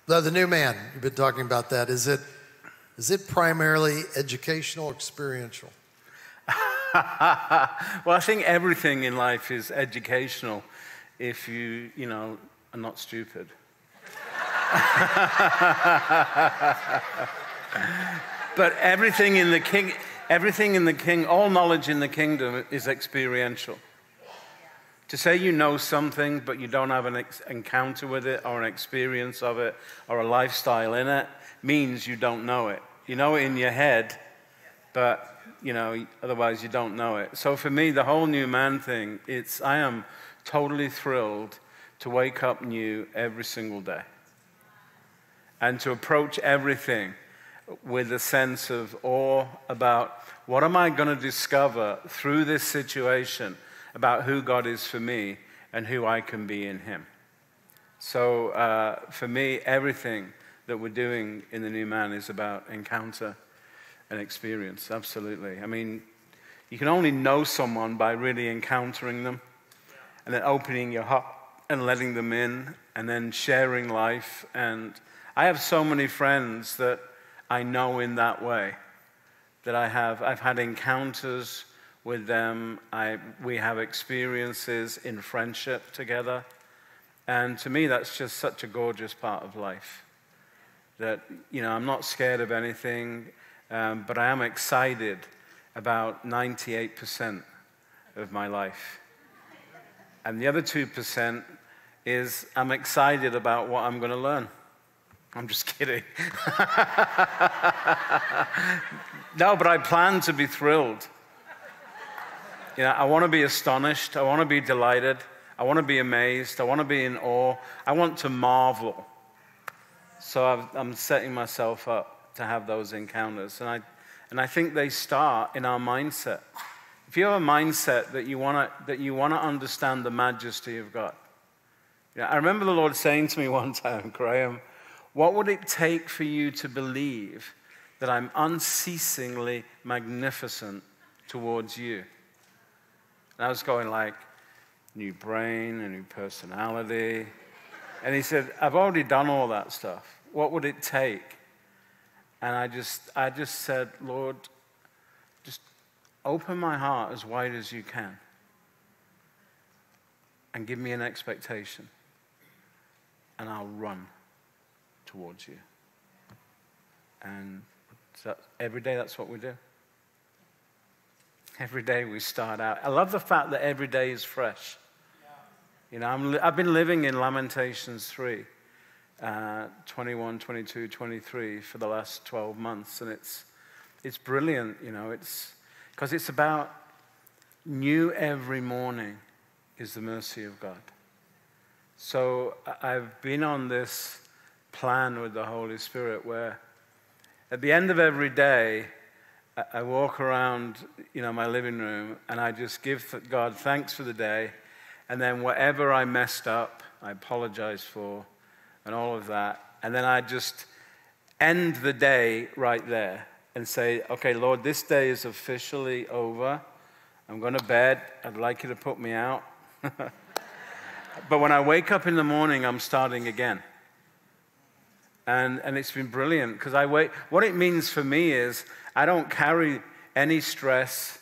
The new man, you've been talking about that. Is it primarily educational, experiential? Well, I think everything in life is educational if you are not stupid. But everything in the king, all knowledge in the kingdom is experiential. To say you know something, but you don't have an encounter with it or an experience of it or a lifestyle in it, means you don't know it. You know it in your head, but otherwise you don't know it. So for me, the whole new man thing, I am totally thrilled to wake up new every single day and to approach everything with a sense of awe about what am I going to discover through this situation about who God is for me and who I can be in him. So for me, everything that we're doing in the new man is about encounter and experience, absolutely. I mean, you can only know someone by really encountering them and then opening your heart and letting them in and then sharing life. And I have so many friends that I know in that way, that I've had encounters with them. We have experiences in friendship together. And to me, that's just such a gorgeous part of life. That, I'm not scared of anything, but I am excited about 98% of my life. And the other 2% is I'm excited about what I'm going to learn. I'm just kidding. No, but I plan to be thrilled. I want to be astonished. I want to be delighted. I want to be amazed. I want to be in awe. I want to marvel. So I'm setting myself up to have those encounters. And I think they start in our mindset. If you have a mindset that you want to understand the majesty of God. I remember the Lord saying to me one time, Graham, what would it take for you to believe that I'm unceasingly magnificent towards you? And I was going like, new brain, a new personality. And he said, I've already done all that stuff. What would it take? And I just said, Lord, just open my heart as wide as you can and give me an expectation, and I'll run towards you. And so every day that's what we do. Every day we start out. I love the fact that every day is fresh. I've been living in Lamentations 3, 21, 22, 23 for the last 12 months, and it's brilliant. It's because it's about new every morning is the mercy of God. So I've been on this plan with the Holy Spirit where at the end of every day, I walk around, my living room, and I just give God thanks for the day, and then whatever I messed up, I apologize for, and all of that, and then I just end the day right there and say, okay, Lord, this day is officially over. I'm going to bed. I'd like you to put me out. But when I wake up in the morning, I'm starting again. And it's been brilliant because what it means for me is I don't carry any stress,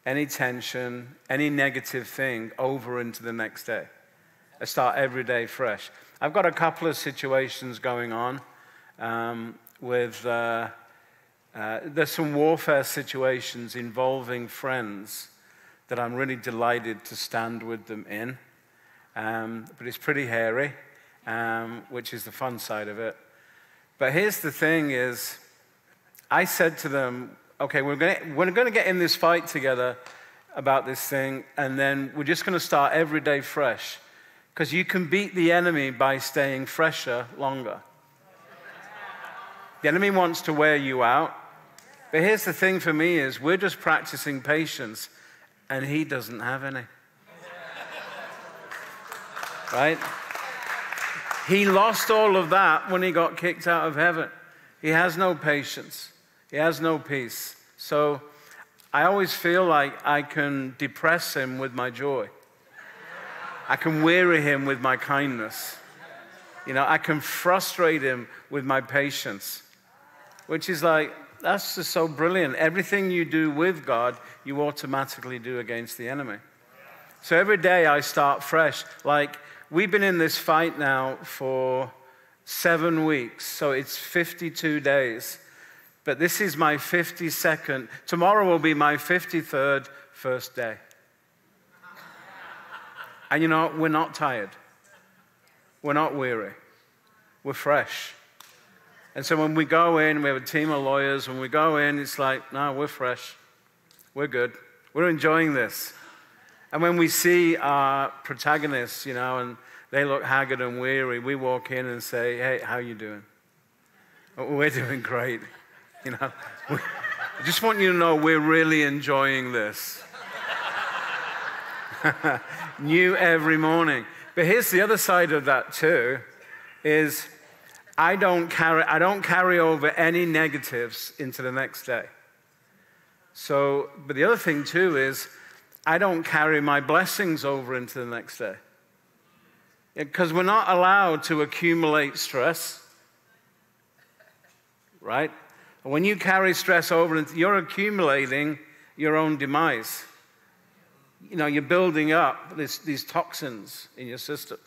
any tension, any negative thing over into the next day. I start every day fresh. I've got a couple of situations going on with, there's some warfare situations involving friends that I'm really delighted to stand with them in. But it's pretty hairy, which is the fun side of it. But here's the thing is, I said to them, okay, we're going to get in this fight together about this thing, and then we're just going to start every day fresh. Because you can beat the enemy by staying fresher longer. The enemy wants to wear you out. But here's the thing for me is, we're just practicing patience, and he doesn't have any. Right? He lost all of that when he got kicked out of heaven. He has no patience. He has no peace. So I always feel like I can depress him with my joy. I can weary him with my kindness. You know, I can frustrate him with my patience, which is like, that's just so brilliant. Everything you do with God, you automatically do against the enemy. So every day I start fresh. Like, we've been in this fight now for 7 weeks, so it's 52 days. But this is my 52nd. Tomorrow will be my 53rd first day. And you know, we're not tired. We're not weary. We're fresh. And so when we go in, we have a team of lawyers. When we go in, it's like, no, we're fresh. We're good. We're enjoying this. And when we see our protagonists, you know, and they look haggard and weary, we walk in and say, hey, how you doing? We're doing great. You know, I just want you to know we're really enjoying this. New every morning. But here's the other side of that too, is I don't carry over any negatives into the next day. So, but the other thing too is I don't carry my blessings over into the next day. Because we're not allowed to accumulate stress, right? When you carry stress over, you're accumulating your own demise. You know, you're building up these toxins in your system.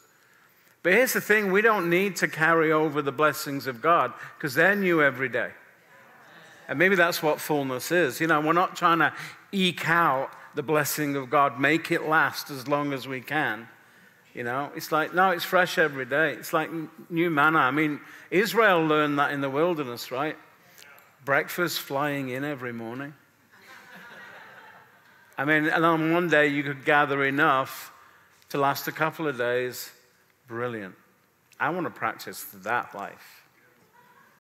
But here's the thing, we don't need to carry over the blessings of God because they're new every day. And maybe that's what fullness is. You know, we're not trying to eke out the blessing of God, make it last as long as we can. You know, it's like, no, it's fresh every day. It's like new manna. I mean, Israel learned that in the wilderness, right? Breakfast flying in every morning. I mean, and on one day you could gather enough to last a couple of days. Brilliant. I want to practice that life.